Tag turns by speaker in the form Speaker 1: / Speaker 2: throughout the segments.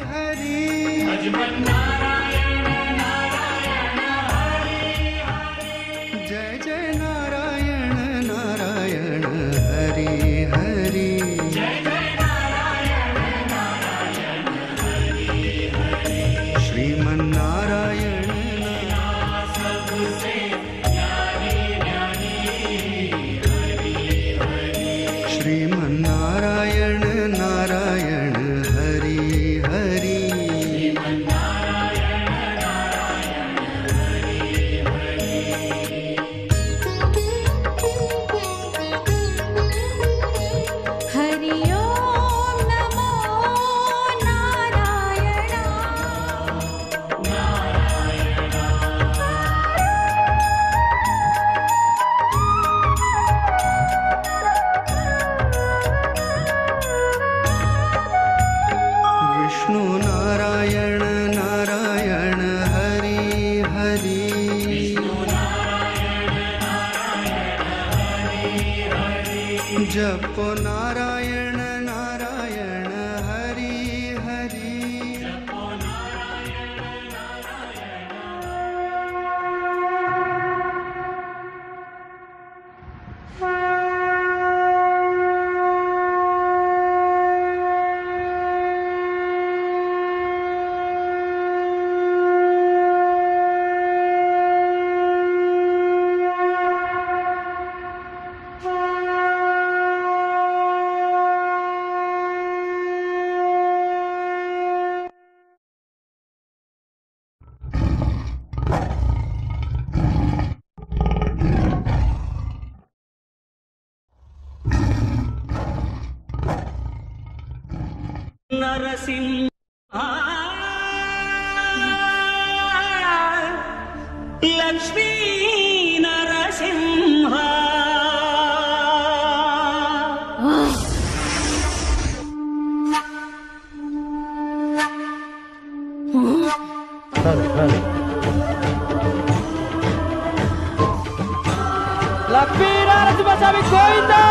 Speaker 1: हरि जय जय नारायण नारायण हरि हरि श्रीमन्नारायण श्रीमन्नारायण नारायण हरि हरि
Speaker 2: हरि ओम नमो नारायण
Speaker 1: विष्णु नारायण नारायण हरि हरि जपो नारायण नारायण हरि हरि
Speaker 3: नरसिंह लक्ष्मी नरसिंह
Speaker 4: లక్ష్మీ నరసింహ స్వామి గోవిందా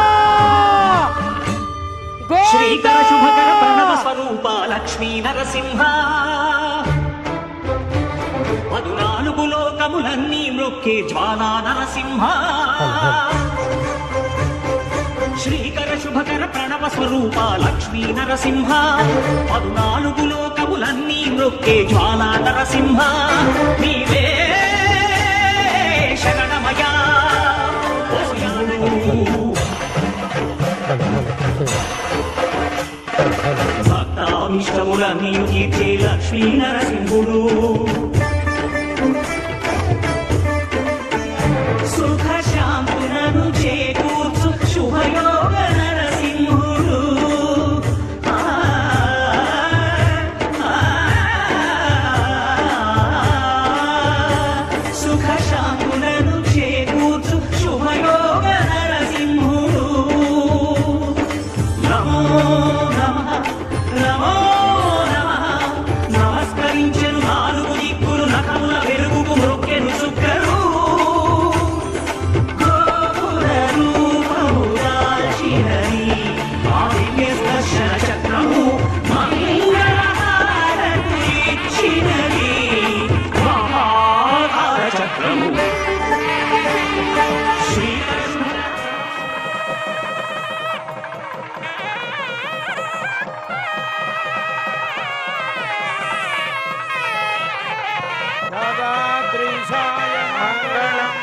Speaker 3: श्रीकर शुभकर प्रणव स्वरूप लक्ष्मी नरसिंह పదునాలుగు లోకములన్నీ మ్రొక్కే జ్వాలా నరసింహ శ్రీకర శుభకర ప్రణవ స్వరూప లక్ష్మీ నరసింహ పదునాలుగు లోకములన్నీ మ్రొక్కే జ్వాలా నరసింహ నీవే శరణమయా భక్తావిష్టములన్నీ తీర్చే లక్ష్మీ నరసింహుడు సుఖ శాంతులను చేకూర్చు శుభయోగ నరసింహుడు సుఖ శాంతులను చేకూర్చు శుభయోగ నరసింహుడు నమో నమః నమో నమః నమస్కరించెను నాలుగు దిక్కులు నఖముల వెలుగుకు మ్రొక్కెను చుక్కరు గోపుర రూపము దాల్చినది ఆ దివ్య దర్శన చక్రము మంగళహారతి ఇచ్చినది మహాహార చక్రము
Speaker 4: రాధాద్రీశాయ మంగళం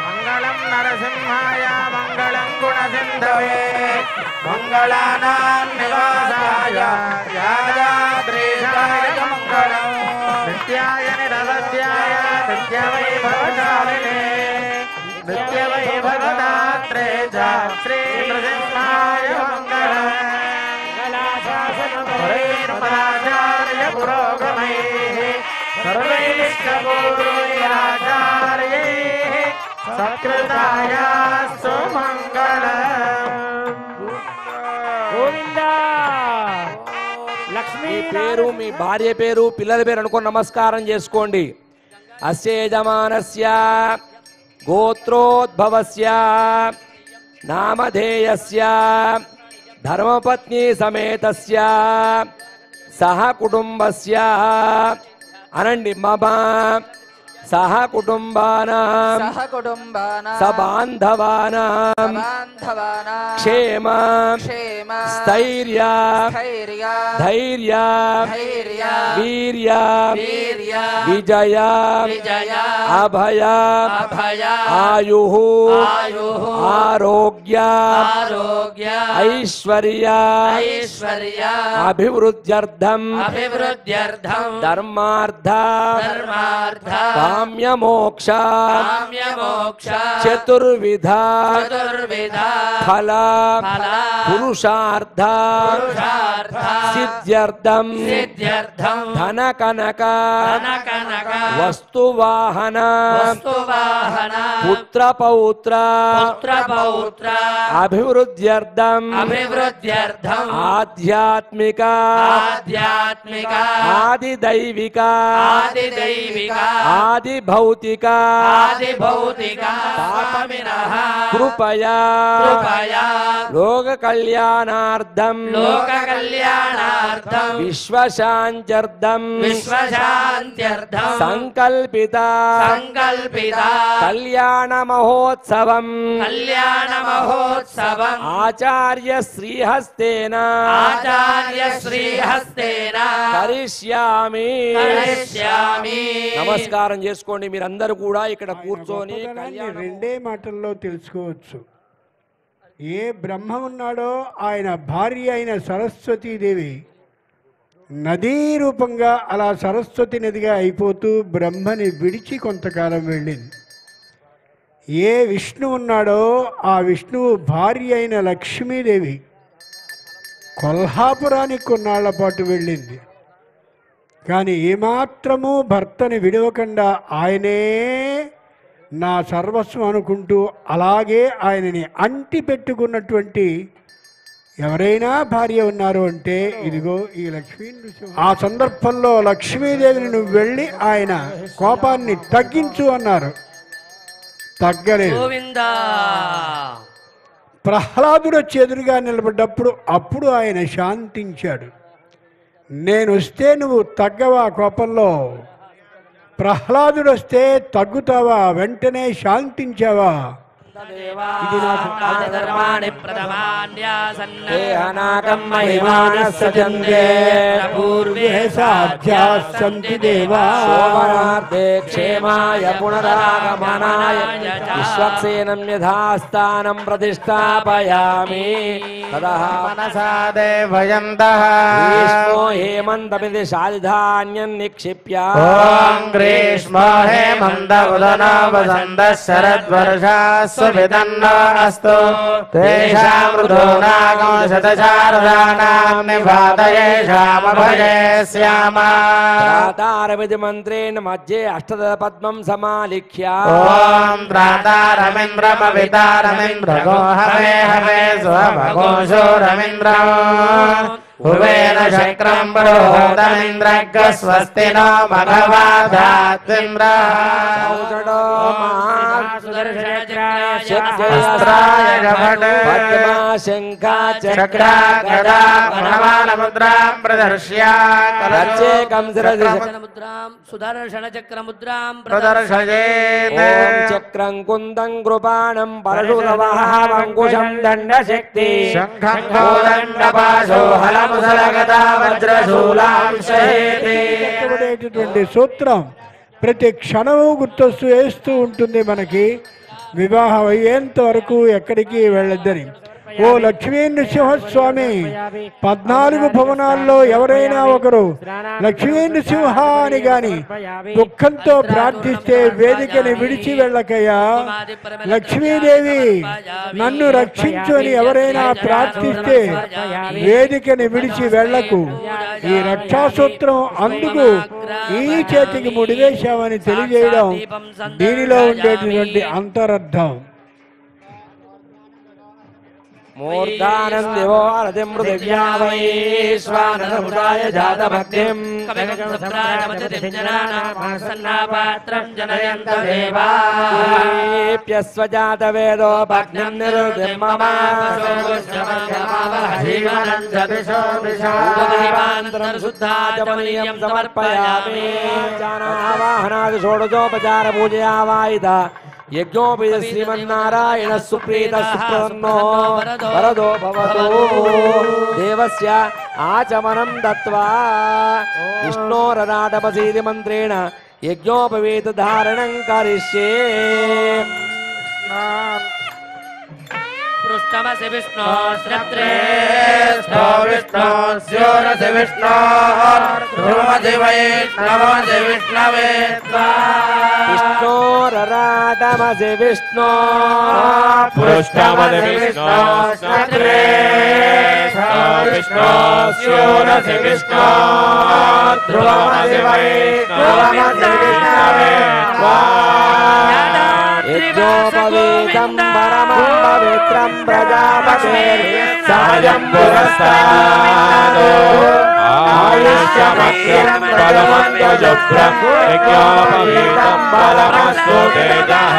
Speaker 4: మంగళం నరసింహాయ మంగళం గుణసింధవే మంగళానాం నివాసాయ రాధాద్రీశాయ మంగళం నిత్యాయ నిరవధ్యాయ నిత్యవైభవశాలినే నిత్యవైభవదాత్రే చ శ్రీ నృసింహాయ మంగళం మంగళాశాసనపరైర్మదాచార్య పురోగమైః సర్వైష్ణవోర్యాచార్యైః సత్కృతాయాస్తు మంగళం గోవిందా లక్ష్మీ పేరు మీ భార్య పేరు పిల్లల పేరు అనుకొని నమస్కారం చేసుకోండి. అస్య యజమానస్య గోత్రోద్భవస్య నామధేయస్య ధర్మపత్ని సమేతస్య సహ కుటుంబస్య అనండి మమ సహ కుటుంబానాం సబాంధవానాం క్షేమ స్థైర్య ధైర్య వీర్య విజయ అభయ ఆయు ఆరోగ్య ఐశ్వర్య అభివృద్ధ్యర్థం ధర్మార్థ కామ్య మోక్ష చతుర్విధ ఫల పురుషార్థ సిద్ధ్యర్థం ధన కనక వస్తువాహన పుత్ర పౌత్ర అభివృద్ధ్యర్థం ఆధ్యాత్మిక ఆదిదైవిక ఆది భౌతిక కృపయా లోక కళ్యాణార్థం విశ్వశాంత్యర్థం సంకల్పిత కళ్యాణ మహోత్సవం ఆచార్య శ్రీహస్తేన కరిష్యామి. నమస్కారం చేసుకోండి. మీరందరూ కూడా ఇక్కడ కూర్చొని
Speaker 5: రెండే మాటల్లో తెలుసుకోవచ్చు. ఏ బ్రహ్మ ఉన్నాడో ఆయన భార్య అయిన సరస్వతీదేవి నదీ రూపంగా అలా సరస్వతి నదిగా అయిపోతూ బ్రహ్మని విడిచి కొంతకాలం వెళ్ళింది. ఏ విష్ణు ఉన్నాడో ఆ విష్ణువు భార్య అయిన లక్ష్మీదేవి కొల్హాపురానికి కొన్నాళ్ల పాటు వెళ్ళింది. కానీ ఏమాత్రము భర్తని విడవకుండా ఆయనే నా సర్వస్వం అనుకుంటూ అలాగే ఆయనని అంటి పెట్టుకున్నటువంటి ఎవరైనా భార్య ఉన్నారు అంటే ఇదిగో ఈ లక్ష్మీ నృసింహ. ఆ సందర్భంలో లక్ష్మీదేవిని నువ్వు వెళ్ళి ఆయన కోపాన్ని తగ్గించు అన్నారు. తగ్గలేదు. ప్రహ్లాదుడు వచ్చి ఎదురుగా నిలబడ్డప్పుడు అప్పుడు ఆయన శాంతించాడు. నేను వస్తే నువ్వు తగ్గవా కోపంలో? ప్రహ్లాదుడు వస్తే తగ్గుతావా? వెంటనే శాంతించావా? ఇది
Speaker 4: క్షేమాయ పునరాగమనాయ విశ్వక్సేనం యథాస్థానం ప్రతిష్టాపయామి. హేమంతమిది శాలిధాన్యం నిక్షిప్య
Speaker 6: గ్రీష్మో హేమంత ఉదనో వసంత శరద్వర్షాస్సు విదన్నోస్తు తేషాం ఋతూనాగం శతశారదానాం నిపాతయేషామభయే శ్యామాతారవిధి మంత్రేణ మధ్యే అష్టద పద్మం సమాలిఖ్య ఓం త్రాతారమింద్రమవితారమింద్రగో హవే హవే స్వభగోషో రమింద్రో భువేన శక్రం పురోహోతమింద్రగ్గ స్వస్తి నో మఘవాధాత్వింద్ర
Speaker 4: చక్రం కుందం కృపాణం పరశురవాహంకుశం దండశక్తి
Speaker 5: సూత్రం ప్రతి క్షణము గుర్తొస్తూ వేస్తూ ఉంటుంది మనకి. వివాహం అయ్యేంత వరకు ఎక్కడికి వెళ్ళొద్దని. ఓ లక్ష్మీ నృసింహస్వామి, 14 భువనాల్లో ఎవరైనా ఒకరు లక్ష్మీ నృసింహ అని గాని దుఃఖంతో ప్రార్థిస్తే వేదికని విడిచి వెళ్ళకయ్యా. లక్ష్మీదేవి నన్ను రక్షించు అని ఎవరైనా ప్రార్థిస్తే వేదికని విడిచి వెళ్ళకు. ఈ రక్షాసూత్రం అందుకు ఈ చేతికి ముడివేశామని తెలియజేయడం దీనిలో ఉండేటువంటి అంతరర్థం.
Speaker 6: मूर्धानन्दिवो रतिं पृथिव्या वै स्वानरहृदाय जातभक्तिं
Speaker 7: पात्रं जनयन्त देवा
Speaker 6: प्यस्वजातवेदो भग्नं निरुतिं मम जीवनं शुद्धाचमनीयं समर्पयामि आवाहनादि षोडशोपचार पूजया वायिता यज्ञोपि श्रीमन्नारायण सुप्रीत सुप्रसन्नो वरदो भवतु देवस्य आचमनं दत्त्वा विष्णोरराटपसीति मन्त्रेण यज्ञोपवीत धारणं करिष्ये
Speaker 7: पृष्ठमसि विष्णो श्रत्रे
Speaker 8: विष्णोस्योरसि विष्णो ध्रुवमसि वैष्णवमसि विष्णवे
Speaker 6: विष्णोरराटमसि विष्णो
Speaker 8: पृष्ठमसि विष्णो श्रत्रे विष्णोस्योरसि विष्णो ध्रुवमसि वैष्णवमसि विष्णवे
Speaker 6: यज्ञोपवीतं परमं पवित्रं प्रजापतेर्सायं पुरस्तादो
Speaker 8: आयुष्यमग्रं परमन्तजुभ्रं यज्ञोपवीतं परमस्तु तेजः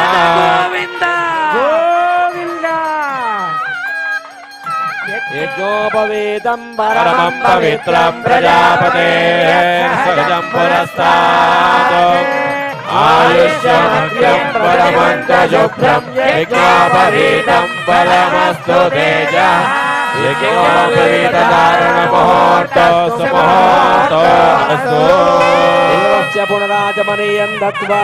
Speaker 6: यज्ञोपवीतं
Speaker 8: परमं पवित्रं प्रजापतेर्सायं पुरस्तादो आयुष्यमग्रं परमन्तजुभ्रं यज्ञोपवीतं परमस्तु तेजः यज्ञोपवीतधारणमुहूर्तो सुमुहूर्तोऽस्तु
Speaker 6: देवस्य पुनराचमनीयं दत्त्वा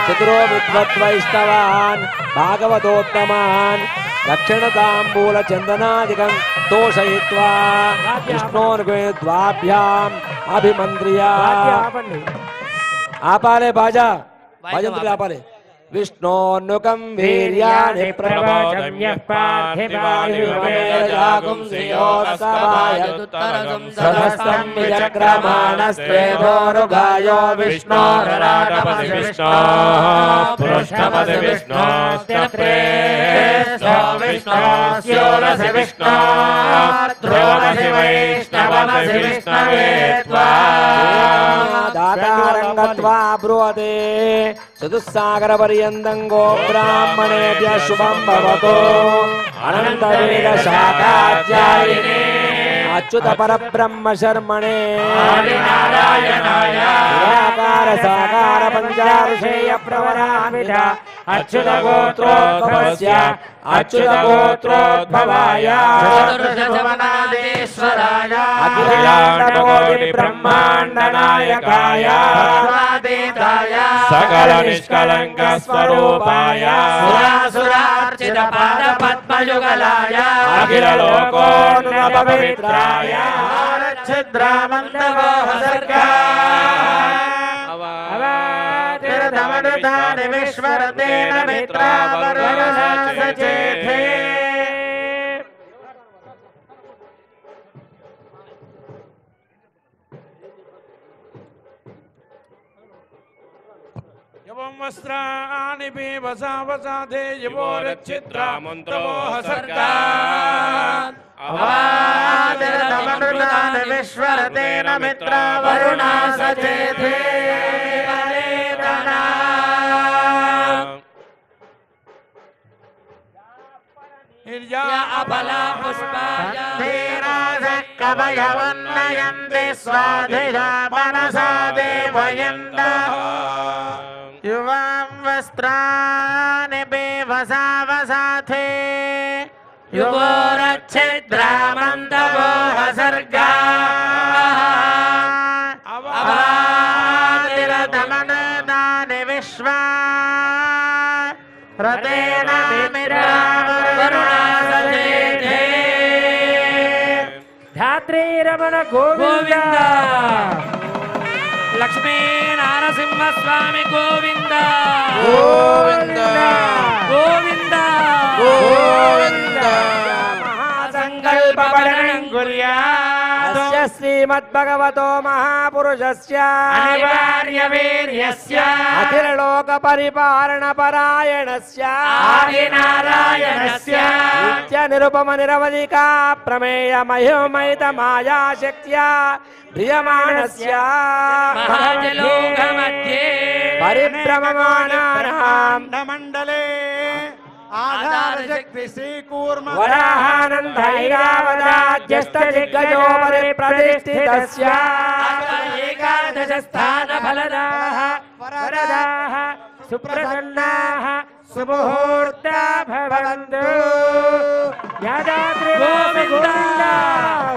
Speaker 6: चतुरो विद्वद्वैष्णवान् भागवतोत्तमान् दक्षिणताम्बूलचन्दनादिकं तोषयित्वा विष्णोर्गद्वाभ्याम् अभिमन्त्र्य आपाले बाजा भजन्त्री आपाले विष्णोन्नुकं वीर्याणि प्रवचम्यः पार्थिवानि विवेदागुं श्रियोत्सवाय सहस्रं विचक्रमाणस्त्वेधोरुगायो
Speaker 8: विष्णोरराटपसि विष्णोः पृष्ठमसि विष्णोस्त्यप्रेष्ठो विष्णोस्योरसि विष्णोः ध्रुवमसि वैष्णवमसि विष्णवे त्वा
Speaker 6: दातारं गत्वा ब्रुवते चतुस्सागरपर्यन्तं गो ब्राह्मणेभ्यः शुभं भवतु अनन्तवेदशाखाध्यायिने अच्युत परब्रह्म शर्मणे निराकार साकार पंचाऋषेय प्रवरामिष अच्युत गोत्रोद्भवस्य अच्युत गोत्रोद्भवाय
Speaker 7: चतुर्दशभुवनाधीश्वराय
Speaker 6: अखिलाण्डकोटि ब्रह्माण्ड नायकाय
Speaker 8: सकल निष्कलंक स्वरूपाय
Speaker 7: सुरासुरार्चित पाद पद्मयुगलाय
Speaker 6: अखिल लोकोन्नत पवित्राय
Speaker 7: अवातिरतमनुतानि विश्वरतेन मित्रावरुणा सचेथे
Speaker 8: वस्त्राणि वसा वसाधे यवोरच्छिद्रामन्तवोह सर्गात्
Speaker 7: अवातिरतमनुतानि विश्वरतेन मित्रावरुणा सचेथे
Speaker 8: या
Speaker 7: अबला पुष्पाय कवयवन्नयन्ति स्वाधिजा मनसा देवयन्तः युवां वस्त्राणि बेवसा वसाथे युवोरच्छिद्रामन्तवोह सर्गाः अवातिरतमनुतानि विश्वा रतेन मित्रावरुणा सचेथे धात्री रमण गोविंद लक्ष्मी नारसिंह स्वामी गोविंद गोविंद गोविंद गोविंद महासंकल्प वर्णं कुर्यात्
Speaker 6: श्रीमद्भगवतो महापुरुषस्य
Speaker 7: अनिवार्यवीर्यस्य
Speaker 6: अखिललोकपरिपालनपरायणस्य
Speaker 7: आदिनारायणस्य
Speaker 6: नित्यनिरुपमनिरवधिका प्रमेयमहिमहितमाया शक्त्या ध्रियमाणस्य
Speaker 7: महाजलोकमध्ये
Speaker 6: परिभ्रममाणानां
Speaker 8: मंडले आधार शक्ति श्री कूर्म
Speaker 6: वराहानन्दैरावदाज्यष्टदिग्गजोपरि प्रतिष्ठितस्य
Speaker 7: एकादश स्थान फलदाः वरदाः सुप्रसन्नाः सुमुहूर्ता भवन्तु यादाद्रि गोविन्द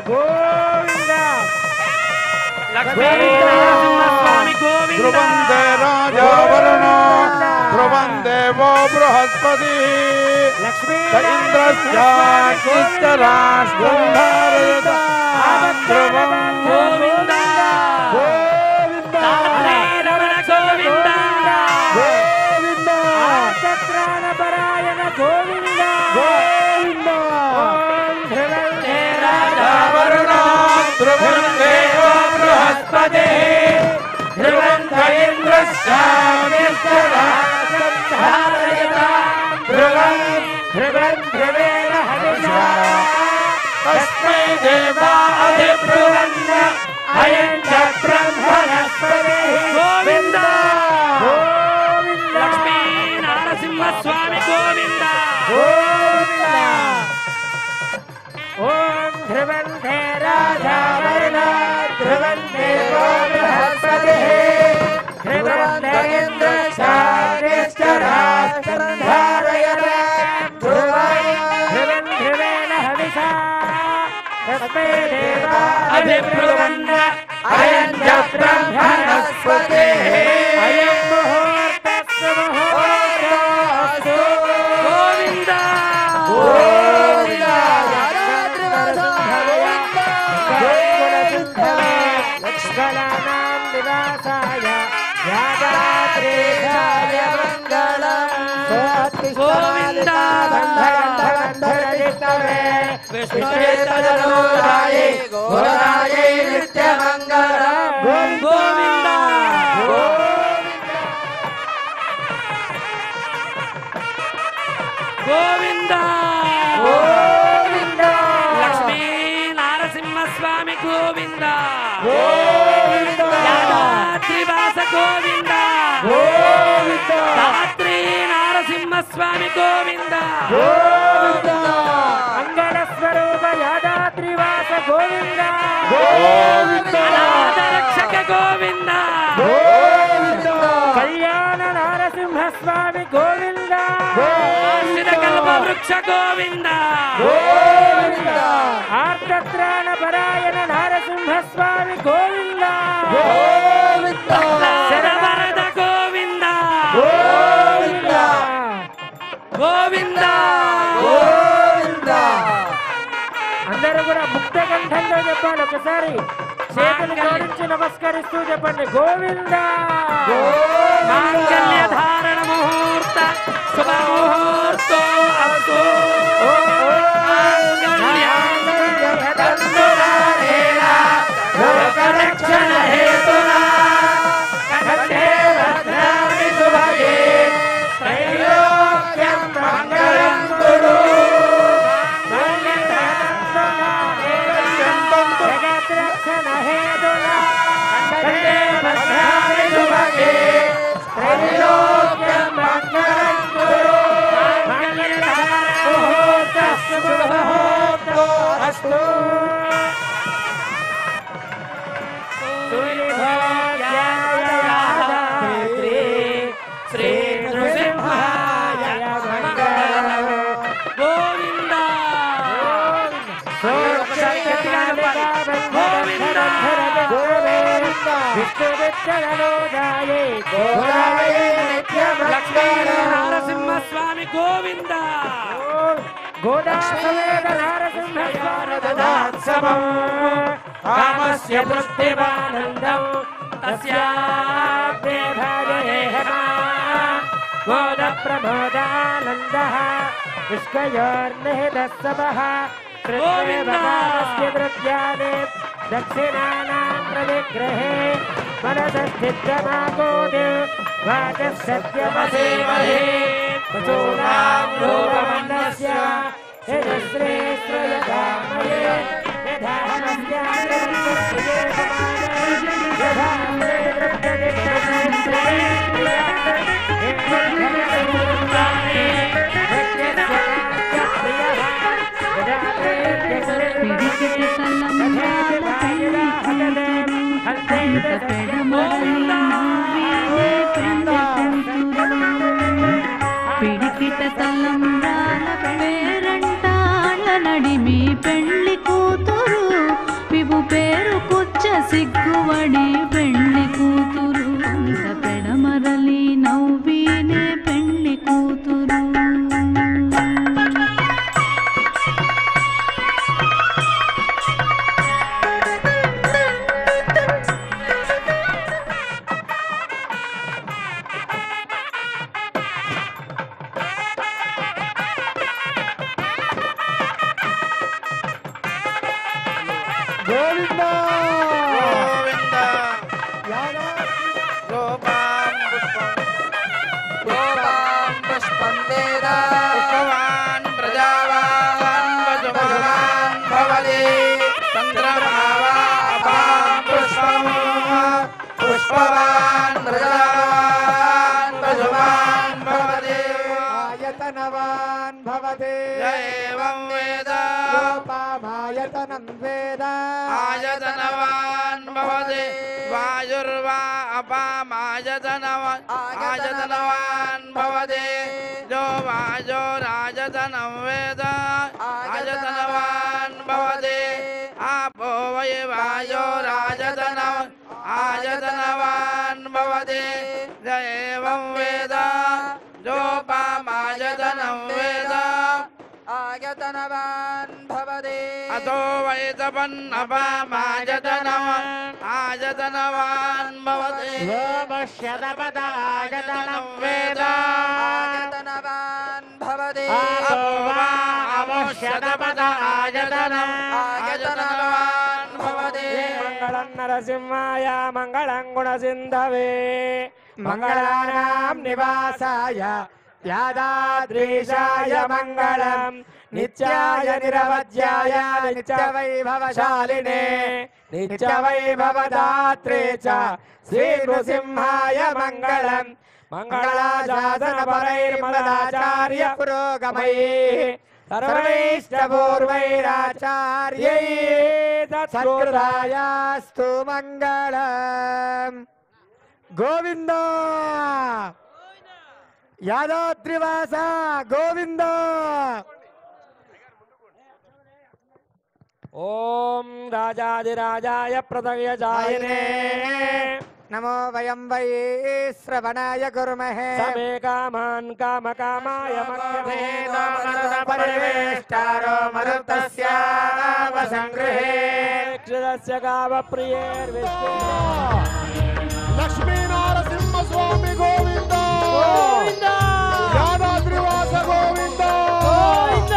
Speaker 7: गोविन्द लक्ष्मीनरसिंहस्वामी गोविन्द
Speaker 8: ध्रुवंदे राजा वरुण ध्रुवंदे वो बृहस्पति इंद्रश्चाष्टराष्ट्रंधारयत ध्रुवं
Speaker 7: गोविन्द गोविन्द गोविन्द चक्रानपरायण गोविन्द गोविन्द ध्रुवंदे राजा
Speaker 8: वरुण ध्रुवंदे वो बृहस्पति ध्रुवंद इंद्रश्चाष्टराष्ट्रंधारयत ध्रुवं
Speaker 7: ध्रुवेण हविषा
Speaker 8: तस्मै देवा अधिब्रुवन् अयं च ब्रह्मणस्पतिः
Speaker 7: गोविन्द गोविन्द लक्ष्मीनरसिंहस्वामी गोविन्द गोविन्द ॐ ध्रुवन्ते राजा वरुण ध्रुवन्ते वो बृहस्पतिः ध्रुवन्ते इन्द्रश्चाष्टराष्ट्रंधारयत ध्रुवेण हविषा तस्मै देवा
Speaker 8: अधिब्रुवन् अयं च ब्रह्मणस्पतिः
Speaker 7: अयं मुहूर्तस्तु मुहूर्तस्तु गोविन्द लक्ष्मणानां निवासाय यादात्रेशाय मङ्गलम् गोविन्द
Speaker 8: विष्णुचित्तजनोदायै गोदायै नित्यमङ्गलम्
Speaker 7: गोविन्द गोविन्द गोविन्द लक्ष्मीनरसिंहस्वामी गोविन्द गोविन्द यादाद्रिवास गोविन्द गोविन्द धात्री नरसिंहस्वामी गोविन्द गोविन्द मंगलस्वरूप यादाद्रिवास गोविन्द गोविन्द अनाथरक्षक गोविन्द गोविन्द कल्याण नरसिंहस्वामी गोविन्द आश्रितकल्पवृक्ष गोविन्द गोविन्द आर्तत्राणपरायण नरसिंहस्वामी गोविन्द गोविन्द शरवरद गोविन्द गोविन्द गोविन्द गोविन्द అందరూ కూడా ముక్త కంఠంతో చెప్పాలి ఒకసారి చేతులు జోడించి నమస్కరిస్తూ చెప్పండి గోవింద మాంగళ్య ధారణ ముహూర్త శుభ ముహూర్తో అస్తు
Speaker 8: लोकरक्षण हेतुना कंठे भद्राणि सुभगे त्रैलोक्यं मंगलं कुरु
Speaker 7: जगत्रक्षण हेतुना
Speaker 8: कंठे भद्राणि सुभगे त्रैलोक्यं मंगलं कुरु
Speaker 7: मुहूर्तस्तु अस्तु श्री नृसिंहाय मंगलम् गोविन्द गोविन्द विष्णुविच्छलनोदाये गोदाये लक्ष्मीनरसिंहस्वामी गोविन्द गोदासमेत नरसिंहस्वामी कामस्य पुष्टिमानन्दम् तस्याग्ने भाजयेहमा गोदप्रमोदानन्दः विष्कयोर्निहितः सवः कृष्णे भगवानस्य वाद्यानि दक्षिणानां प्रतिग्रहे मनसस्थित्यमाकोदि वाचः सत्यमसेमहे पशूनां लोकमन्नस्य यजश्रेष्ठयधामये यथा हनस्याग्रवत्सस्ये समाने यथा मे
Speaker 2: పిడికిట తలంబ్రాల పేరంటాళ్ళ నడిమి పెళ్లి కూతురు పివు పేరు కుచ్చ సిగ్గువడి పెళ్లి కూతురు అంత పెడమరలి నవ్వినే పెళ్లి కూతురు
Speaker 8: आयतनवान् भवति एवं वेद रूपमायतनं वेद आयतनवान् भवति वायुर्वा अपामायतनवान् आयतनवान् भवति जो वायोरायतनं वेद आयतनवान् भवति आपो वै वायोरायतनवान् आयतनवान् भवति एवं वेद जोपामायतनं वेद आयतनवान् भवति अतो वैतपन्नपामायतनवान् आयतनवान् भवति
Speaker 7: पश्यतपदायतनं वेद
Speaker 8: आयतनवान् भवति
Speaker 7: अतो वा अवश्यतपदायतनं
Speaker 8: आयतनवान् भवति
Speaker 7: मङ्गलं नरसिंहाय मङ्गलं गुणसिन्धवे मङ्गलानां निवासाय यादाद्रीशाय मङ्गलं नित्याय निरवध्याय नित्यवैभवशालिने नित्यवैभवदात्रे च श्रीनृसिंहाय मङ्गलं मङ्गलाशासनपरैर्मदाचार्य पुरोगमैः सर्वैश्चपूर्वैराचार्यैः तत्कृतायास्तु मङ्गलम् गोविंद यादाद्रिवास गोविंद ओम राजाधिराजाय प्रदव्यजायिने
Speaker 8: नमो वयं वै श्रवणाय कुर्महे
Speaker 7: समे कामान् कामकामाय
Speaker 8: परिवेष्टारो मरुतस्य वसंगृहे
Speaker 7: क्षिरस्य कामप्रियैर्विष्णु
Speaker 8: लक्ष्मी नारसिंह स्वामी गोविंद
Speaker 7: गोविंद
Speaker 8: यादाद्रिवास गोविंद
Speaker 7: गोविंद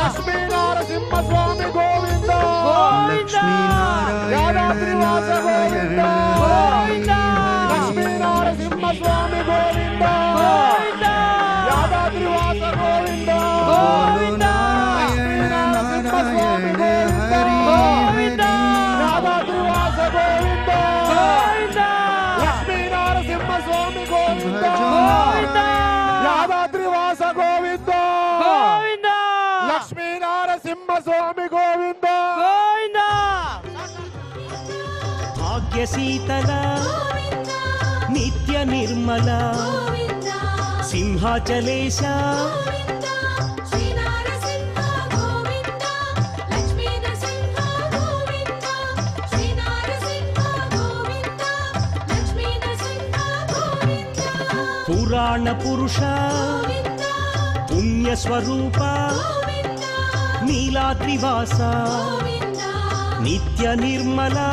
Speaker 8: लक्ष्मी नारसिंह स्वामी गोविंद
Speaker 1: लक्ष्मी
Speaker 8: यादाद्रिवास गोविंद
Speaker 7: गोविंद
Speaker 8: लक्ष्मी नारसिंह स्वामी गोविंद
Speaker 7: गोविंद
Speaker 8: यादाद्रिवास गोविंद
Speaker 7: गोविंद
Speaker 1: नारायण हरि
Speaker 7: गोविंद
Speaker 8: यादाद्रिवास गोविंद
Speaker 7: गोविंद
Speaker 8: लक्ष्मी नारसिंह स्वामी गोविंद
Speaker 7: गोविंद
Speaker 8: यादाद्रिवास गोविंद
Speaker 7: गोविंद
Speaker 8: लक्ष्मी नारसिंह स्वामी गोविंद
Speaker 7: गोविंद
Speaker 3: भाग्यशीतल नित्य निर्मल सिंहाचलेश पुराण पुरुष पुण्य स्वरूप नीलाद्रिवास नित्य निर्मला